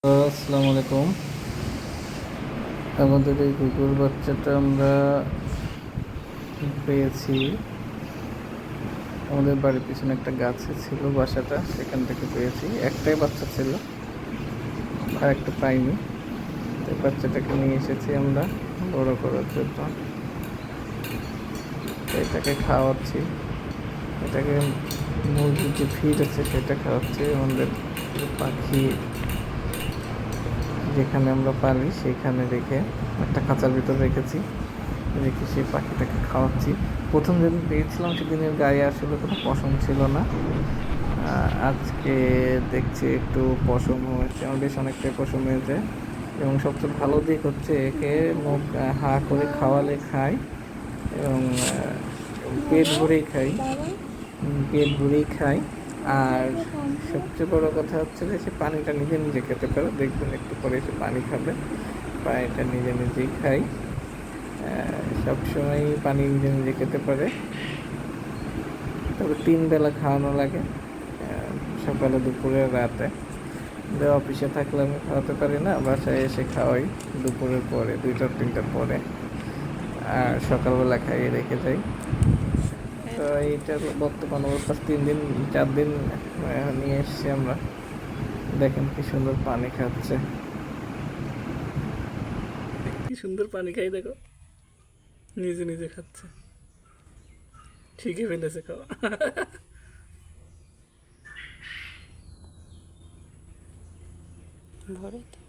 আসসালামু আলাইকুম। আমাদের এই কুকুর বাচ্চাটা আমরা পেয়েছি আমাদের বাড়ির পিছনে একটা গাছে ছিল বাসাটা, সেখান থেকে পেয়েছি। একটাই বাচ্চা ছিল, আর একটা পাইনি। তো বাচ্চাটাকে নিয়ে এসেছি আমরা বড় করার জন্য। তো এটাকে খাওয়াচ্ছি, এটাকে মুরগির যে ফিড আছে সেটা খাওয়াচ্ছি। আমাদের পাখি যেখানে আমরা পালি সেখানে রেখে একটা খাঁচার ভিতর রেখেছি, রেখে সেই পাখিটাকে খাওয়াচ্ছি। প্রথম যেদিন পেয়েছিলাম সেদিনের গায়ে আসলে কোনো পশম ছিল না। আজকে দেখছি একটু পশম হয়েছে, আমার বেশ অনেকটাই পশম হয়েছে। এবং সবচেয়ে ভালো দিক হচ্ছে একে মুখ হা করে খাওয়ালে খায়, এবং পেট ভরেই খাই, পেট ভরেই খাই। আর সবচেয়ে বড় কথা হচ্ছে যে সে পানিটা নিজে নিজে খেতে পারে, দেখবেন একটু পরে সে পানি খাবে, পানিটা নিজে নিজেই খাই। সবসময় পানি নিজে নিজে খেতে পারে। তবে 3 বেলা খাওয়ানো লাগে, সকালে, দুপুরে, রাতে। অফিসে থাকলে আমি খাওয়াতে পারি না, বাসায় এসে খাওয়াই দুপুরের পরে, 2টা 3টার পরে। আর সকালবেলা খাইয়ে রেখে যাই। তো এইটার বর্তমান অবস্থা 3 দিন 4 দিন নিয়ে এসছি আমরা। দেখেন কি সুন্দর পানি খাচ্ছে, কি সুন্দর পানি খাই দেখো, নিজে নিজে খাচ্ছে, ঠিকই ফেলেছে খাওয়া। ভরে তো